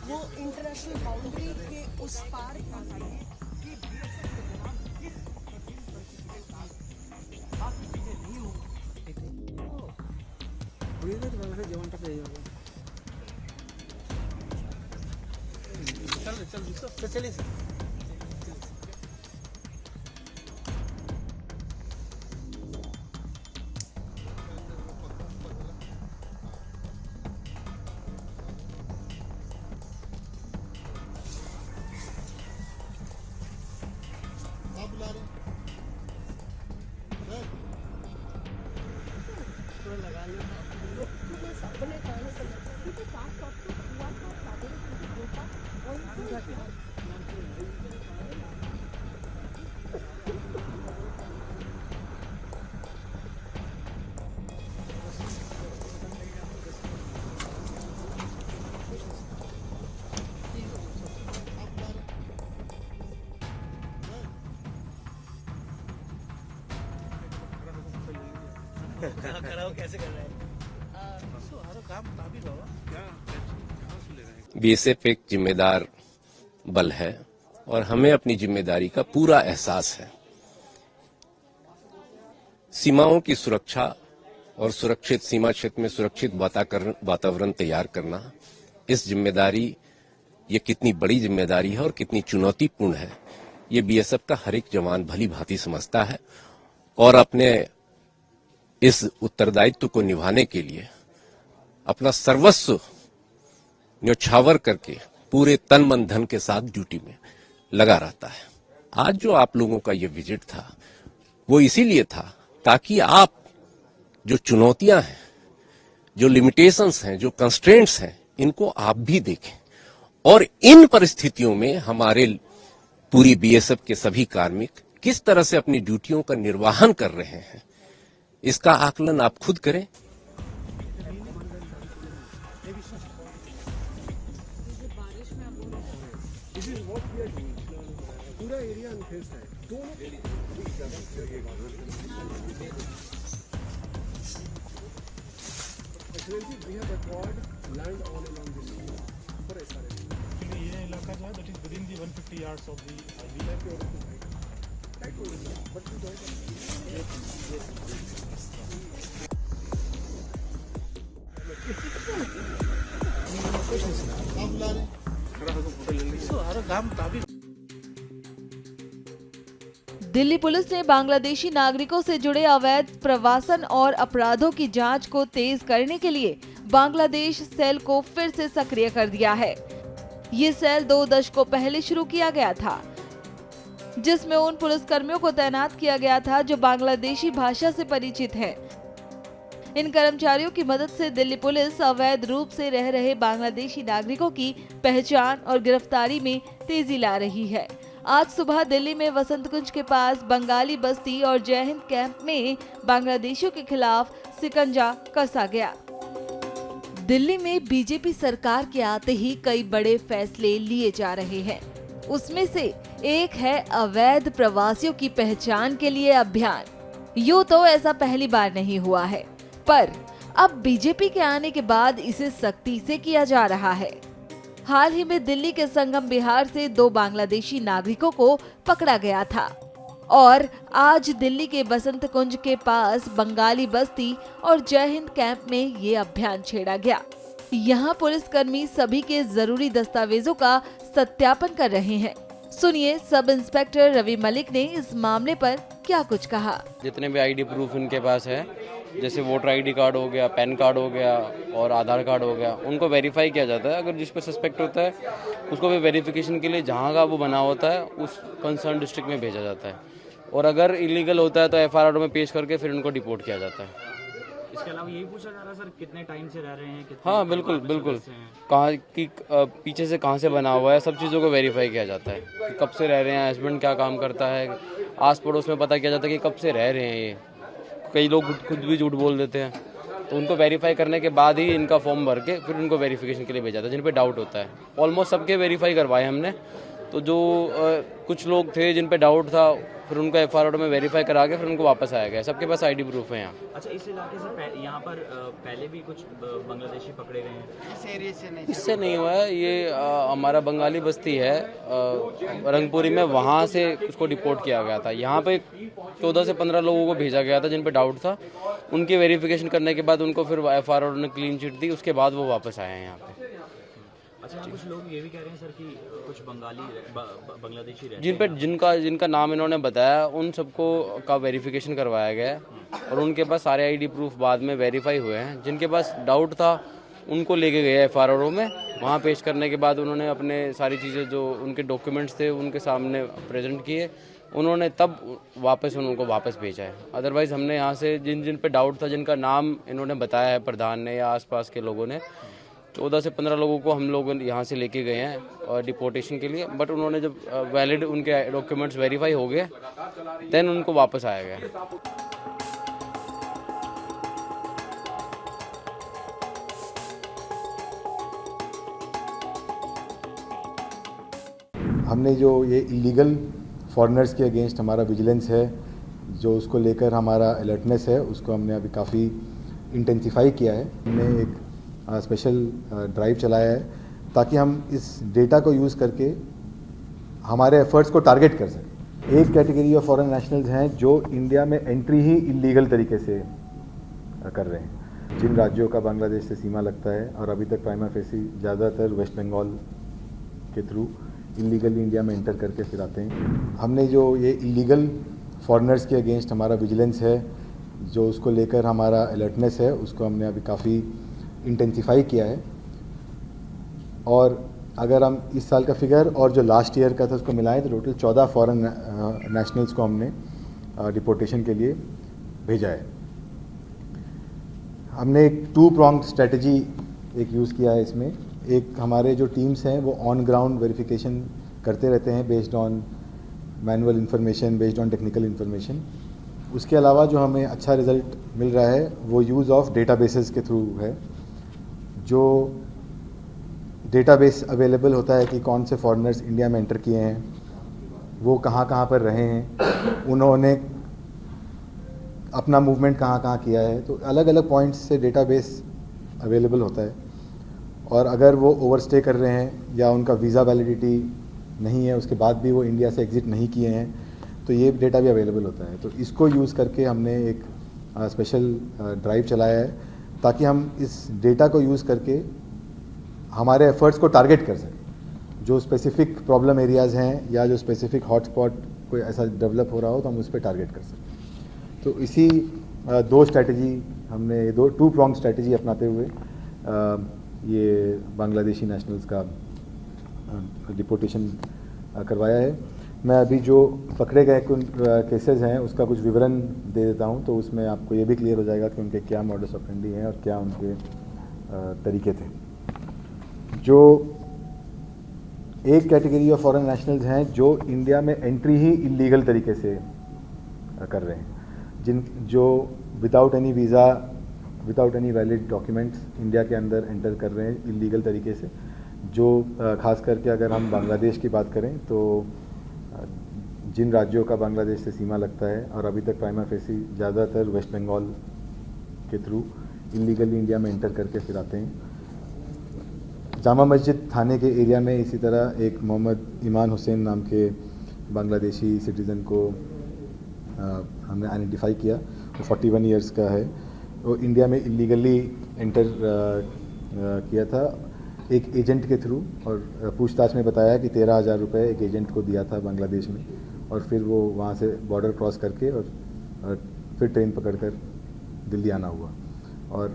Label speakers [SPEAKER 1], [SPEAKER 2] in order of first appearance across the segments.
[SPEAKER 1] वो international boundary के उस पार पहुंच गए हैं।
[SPEAKER 2] चलिए सर। कैसे कर रहे हैं?
[SPEAKER 3] बीएसएफ एक जिम्मेदार बल है और हमें अपनी जिम्मेदारी का पूरा एहसास है। सीमाओं की सुरक्षा और सुरक्षित सीमा क्षेत्र में सुरक्षित वातावरण तैयार करना, इस जिम्मेदारी, ये कितनी बड़ी जिम्मेदारी है और कितनी चुनौतीपूर्ण है, ये बीएसएफ का हर एक जवान भली भांति समझता है और अपने इस उत्तरदायित्व को निभाने के लिए अपना सर्वस्व न्योछावर करके पूरे तन मन धन के साथ ड्यूटी में लगा रहता है। आज जो आप लोगों का ये विजिट था वो इसीलिए था ताकि आप जो चुनौतियां हैं, जो लिमिटेशंस हैं, जो कंस्ट्रेंट्स हैं, इनको आप भी देखें और इन परिस्थितियों में हमारे पूरी बीएसएफ के सभी कार्मिक किस तरह से अपनी ड्यूटियों का निर्वहन कर रहे हैं, इसका आकलन आप खुद करें।
[SPEAKER 4] पूरा एरिया अनफेस्ड है,
[SPEAKER 5] ये इलाका जो है that is within the 150 yards of the
[SPEAKER 6] Delhi police ने बांग्लादेशी नागरिकों से जुड़े अवैध प्रवासन और अपराधों की जांच को तेज करने के लिए बांग्लादेश सेल को फिर से सक्रिय कर दिया है। ये सेल 2 दशकों पहले शुरू किया गया था, जिसमें उन पुलिसकर्मियों को तैनात किया गया था जो बांग्लादेशी भाषा से परिचित हैं। इन कर्मचारियों की मदद से दिल्ली पुलिस अवैध रूप से रह रहे बांग्लादेशी नागरिकों की पहचान और गिरफ्तारी में तेजी ला रही है। आज सुबह दिल्ली में वसंत कुंज के पास बंगाली बस्ती और जय हिंद कैंप में बांग्लादेशियों के खिलाफ शिकंजा कसा गया। दिल्ली में बीजेपी सरकार के आते ही कई बड़े फैसले लिए जा रहे हैं। उसमें से एक है अवैध प्रवासियों की पहचान के लिए अभियान। यूं तो ऐसा पहली बार नहीं हुआ है, पर अब बीजेपी के आने के बाद इसे सख्ती से किया जा रहा है। हाल ही में दिल्ली के संगम बिहार से 2 बांग्लादेशी नागरिकों को पकड़ा गया था और आज दिल्ली के बसंत कुंज के पास बंगाली बस्ती और जय हिंद कैंप में ये अभियान छेड़ा गया। यहाँ पुलिसकर्मी सभी के जरूरी दस्तावेजों का सत्यापन कर रहे हैं। सुनिए सब इंस्पेक्टर रवि मलिक ने इस मामले पर क्या कुछ कहा।
[SPEAKER 7] जितने भी आईडी प्रूफ इनके पास है, जैसे वोटर आईडी कार्ड हो गया, पैन कार्ड हो गया और आधार कार्ड हो गया, उनको वेरीफाई किया जाता है। अगर जिस पे सस्पेक्ट होता है उसको भी वेरिफिकेशन के लिए जहाँ का वो बना होता है उस कंसर्न डिस्ट्रिक्ट में भेजा जाता है और अगर इलीगल होता है तो एफआईआर में पेश करके फिर उनको डिपोर्ट किया जाता है।
[SPEAKER 5] इसके अलावा यही पूछा जा रहा है सर, कितने टाइम से रह रहे हैं,
[SPEAKER 7] हाँ बिल्कुल बिल्कुल, कहाँ की पीछे से कहाँ से बना हुआ है, सब चीज़ों को वेरीफाई किया जाता है कि कब से रह रहे हैं, हस्बैंड क्या काम करता है, आस पड़ोस में पता किया जाता है कि कब से रह रहे हैं। ये कई लोग खुद भी झूठ बोल देते हैं, तो उनको वेरीफाई करने के बाद ही इनका फॉर्म भर के फिर उनको वेरिफिकेशन के लिए भेजा था जिन पे डाउट होता है। ऑलमोस्ट सबके वेरीफाई करवाए हमने। तो जो कुछ लोग थे जिन पे डाउट था फिर उनको FR में वेरीफाई करा के फिर उनको वापस आया गया। सबके पास ID प्रूफ है यहाँ।
[SPEAKER 8] अच्छा, इस इलाके से यहाँ पर पहले भी कुछ बांग्लादेशी पकड़े गए हैं? इस एरिया से नहीं?
[SPEAKER 7] इससे नहीं हुआ है। ये हमारा बंगाली बस्ती है रंगपुरी में, वहाँ से उसको डिपोर्ट किया गया था। यहाँ पे 14 से 15 लोगों को भेजा गया था जिन पे डाउट था। उनकी वेरिफिकेशन करने के बाद उनको फिर FR ने क्लीन चिट दी, उसके बाद वो वापस आए हैं यहाँ पे।
[SPEAKER 8] अच्छा, कुछ लोग ये भी कह रहे हैं सर कि कुछ बांग्लादेशी रहते
[SPEAKER 7] जिन पे जिनका नाम इन्होंने बताया उन सबको का वेरिफिकेशन करवाया गया है और उनके पास सारे ID प्रूफ बाद में वेरीफाई हुए हैं। जिनके पास डाउट था उनको लेके गए FR में, वहाँ पेश करने के बाद उन्होंने अपने सारी चीज़ें जो उनके डॉक्यूमेंट्स थे उनके सामने प्रेजेंट किए, उन्होंने तब वापस उनको वापस भेजा है। अदरवाइज़ हमने यहाँ से जिन पे डाउट था, जिनका नाम इन्होंने बताया है प्रधान ने या आसपास के लोगों ने, 14 से 15 लोगों को हम लोग यहाँ से लेके गए हैं डिपोर्टेशन के लिए। बट उन्होंने जब वैलिड उनके डॉक्यूमेंट्स वेरीफाई हो गए देन उनको वापस आया गया।
[SPEAKER 9] हमने जो ये इलीगल फॉरेनर्स के अगेंस्ट हमारा विजिलेंस है, जो उसको लेकर हमारा अलर्टनेस है, उसको हमने अभी काफ़ी इंटेंसिफाई किया है। हमने एक स्पेशल ड्राइव चलाया है ताकि हम इस डेटा को यूज़ करके हमारे एफर्ट्स को टारगेट कर सकें। एक कैटेगरी ऑफ फॉरेन नेशनल्स हैं जो इंडिया में एंट्री ही इलीगल तरीके से कर रहे हैं। जिन राज्यों का बांग्लादेश से सीमा लगता है और अभी तक प्राइमा फेसी ज़्यादातर वेस्ट बंगाल के थ्रू इलीगली इंडिया में एंटर करके फिर आते हैं। हमने जो ये इलीगल फॉरेनर्स के अगेंस्ट हमारा विजिलेंस है, जो उसको लेकर हमारा अलर्टनेस है, उसको हमने अभी काफ़ी इंटेंसिफाई किया है। और अगर हम इस साल का फिगर और जो लास्ट ईयर का था उसको मिलाएं तो टोटल 14 फॉरेन नेशनल्स को हमने डिपोर्टेशन के लिए भेजा है। हमने एक 2 pronged स्ट्रेटजी एक यूज़ किया है इसमें। एक हमारे जो टीम्स हैं वो ऑन ग्राउंड वेरिफिकेशन करते रहते हैं based on manual information, based on technical information. उसके अलावा जो हमें अच्छा रिजल्ट मिल रहा है वो यूज़ ऑफ डेटाबेसेस के थ्रू है। जो डेटाबेस अवेलेबल होता है कि कौन से फॉरेनर्स इंडिया में एंटर किए हैं, वो कहाँ कहाँ पर रहे हैं, उन्होंने अपना मूवमेंट कहाँ कहाँ किया है, तो अलग अलग पॉइंट्स से डेटाबेस अवेलेबल होता है। और अगर वो ओवरस्टे कर रहे हैं या उनका वीज़ा वैलिडिटी नहीं है, उसके बाद भी वो इंडिया से एग्ज़िट नहीं किए हैं, तो ये डेटा भी अवेलेबल होता है। तो इसको यूज़ करके हमने एक स्पेशल ड्राइव चलाया है ताकि हम इस डेटा को यूज़ करके हमारे एफर्ट्स को टारगेट कर सकें। जो स्पेसिफिक प्रॉब्लम एरियाज़ हैं या जो स्पेसिफिक हॉटस्पॉट कोई ऐसा डेवलप हो रहा हो तो हम उस पर टारगेट कर सकें। तो इसी 2 स्ट्रैटेजी हमने 2 pronged स्ट्रैटेजी अपनाते हुए ये बांग्लादेशी नेशनल्स का डिपोर्टेशन करवाया है। मैं अभी जो पकड़े गए केसेस हैं उसका कुछ विवरण दे देता हूं, तो उसमें आपको ये भी क्लियर हो जाएगा कि उनके क्या मॉडस ऑपरेंडी हैं और क्या उनके तरीके थे। जो एक कैटेगरी ऑफ फॉरेन नेशनल्स हैं जो इंडिया में एंट्री ही इलीगल तरीके से कर रहे हैं, जो without any visa, without any valid documents India के अंदर एंटर कर रहे हैं इलीगल तरीके से। जो खास करके अगर हम बांग्लादेश की बात करें तो जिन राज्यों का बांग्लादेश से सीमा लगता है और अभी तक प्राइमा फेसी ज़्यादातर वेस्ट बंगाल के थ्रू इलीगली इंडिया में एंटर करके फिर आते हैं। जामा मस्जिद थाने के एरिया में इसी तरह एक मोहम्मद ईमान हुसैन नाम के बांग्लादेशी सिटीज़न को हमने आइडेंटिफाई किया। वो 41 ईयर्स का है। वो इंडिया में इलीगली एंटर किया था एक एजेंट के थ्रू, और पूछताछ में बताया कि 13,000 रुपये एक एजेंट को दिया था बांग्लादेश में, और फिर वो वहाँ से बॉर्डर क्रॉस करके और फिर ट्रेन पकड़कर दिल्ली आना हुआ। और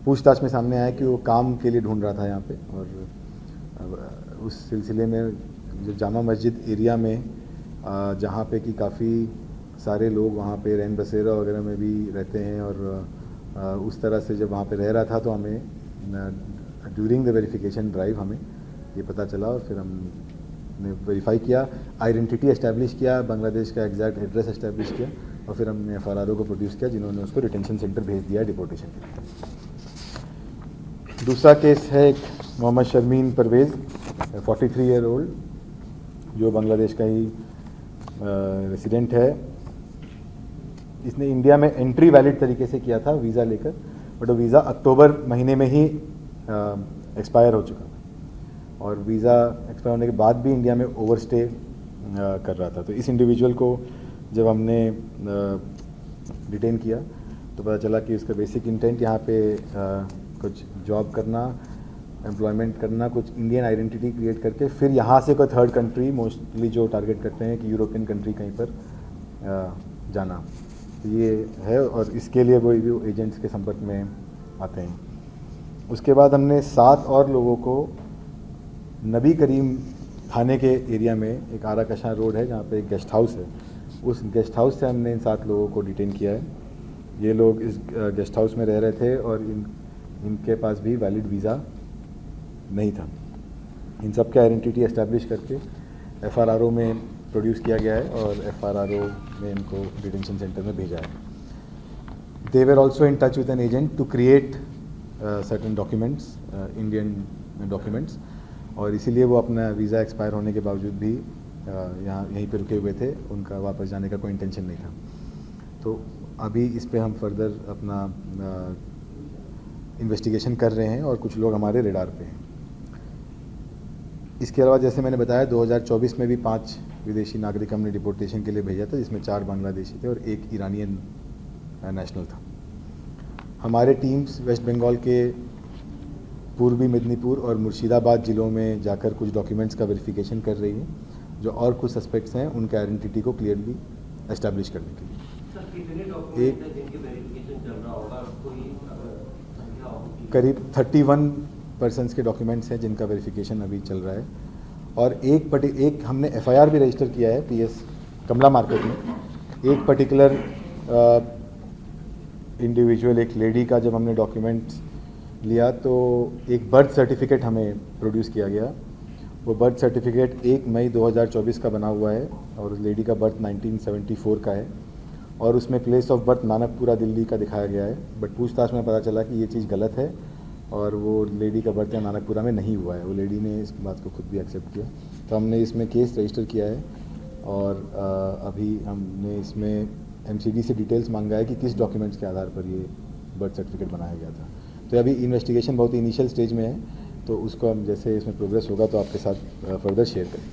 [SPEAKER 9] पूछताछ में सामने आया कि वो काम के लिए ढूंढ रहा था यहाँ पे, और उस सिलसिले में जो जामा मस्जिद एरिया में जहाँ पे कि काफ़ी सारे लोग वहाँ पे रैन बसेरा वगैरह में भी रहते हैं, और उस तरह से जब वहाँ पे रह रहा था तो हमें ड्यूरिंग द वेरिफिकेशन ड्राइव हमें ये पता चला, और फिर हमने वेरीफाई किया, आइडेंटिटी एस्टैब्लिश किया, बांग्लादेश का एग्जैक्ट एड्रेस एस्टैब्लिश किया, और फिर हमने FRRO को प्रोड्यूस किया जिन्होंने उसको डिटेंशन सेंटर भेज दिया डिपोर्टेशन के लिए। दूसरा केस है एक मोहम्मद शर्मीन परवेज़ 43 ईयर ओल्ड जो बांग्लादेश का ही रेसिडेंट है। इसने इंडिया में एंट्री वैलिड तरीके से किया था वीज़ा लेकर, बट वो वीज़ा अक्टूबर महीने में ही एक्सपायर हो चुका था और वीज़ा एक्सपायर होने के बाद भी इंडिया में ओवरस्टे कर रहा था। तो इस इंडिविजुअल को जब हमने डिटेन किया तो पता चला कि उसका बेसिक इंटेंट यहाँ पे कुछ जॉब करना, एम्प्लॉयमेंट करना, कुछ इंडियन आइडेंटिटी क्रिएट करके फिर यहाँ से कोई थर्ड कंट्री मोस्टली जो टारगेट करते हैं कि यूरोपियन कंट्री कहीं पर जाना, ये है और इसके लिए वो एजेंट्स के संपर्क में आते हैं। उसके बाद हमने 7 और लोगों को नबी करीम थाने के एरिया में एक आरा कशां रोड है जहाँ पे एक गेस्ट हाउस है, उस गेस्ट हाउस से हमने इन 7 लोगों को डिटेन किया है। ये लोग इस गेस्ट हाउस में रह रहे थे और इनके पास भी वैलिड वीज़ा नहीं था। इन सब की आइडेंटिटी एस्टैब्लिश करके FRRO में प्रोड्यूस किया गया है और FRRO ने इनको डिटेंशन सेंटर में भेजा है। They were also in touch with an agent to create certain documents, Indian documents, और इसीलिए वो अपना वीज़ा एक्सपायर होने के बावजूद भी यहीं पे रुके हुए थे, उनका वापस जाने का कोई इंटेंशन नहीं था। तो अभी इस पे हम फर्दर अपना इन्वेस्टिगेशन कर रहे हैं और कुछ लोग हमारे रेडार पे हैं। इसके अलावा जैसे मैंने बताया 2024 में भी 5 विदेशी नागरिक हमने डिपोर्टेशन के लिए भेजा था, जिसमें 4 बांग्लादेशी थे और 1 ईरानियन नेशनल था। हमारे टीम्स वेस्ट बंगाल के पूर्वी मेदिनीपुर और मुर्शिदाबाद ज़िलों में जाकर कुछ डॉक्यूमेंट्स का वेरिफिकेशन कर रही है, जो और कुछ सस्पेक्ट्स हैं उनके आइडेंटिटी को क्लियरली एस्टैब्लिश करने के लिए। करीब 31 पर्सन्स के डॉक्यूमेंट्स हैं जिनका वेरिफिकेशन अभी चल रहा है और एक हमने FIR भी रजिस्टर किया है PS कमला मार्केट में। एक पर्टिकुलर इंडिविजुअल, एक लेडी का जब हमने डॉक्यूमेंट्स लिया तो एक बर्थ सर्टिफिकेट हमें प्रोड्यूस किया गया। वो बर्थ सर्टिफिकेट 1 मई 2024 का बना हुआ है और उस लेडी का बर्थ 1974 का है और उसमें place of birth Nanakpura Delhi का दिखाया गया है, बट पूछताछ में पता चला कि ये चीज़ गलत है और वो लेडी का बर्थ यहाँ नानकपुरा में नहीं हुआ है। वो लेडी ने इस बात को खुद भी एक्सेप्ट किया, तो हमने इसमें केस रजिस्टर किया है और अभी हमने इसमें MCD से डिटेल्स मांगा है कि किस डॉक्यूमेंट्स के आधार पर ये बर्थ सर्टिफिकेट बनाया गया था। तो अभी इन्वेस्टिगेशन बहुत इनिशियल स्टेज में है, तो उसको हम जैसे इसमें प्रोग्रेस होगा तो आपके साथ फर्दर शेयर करें।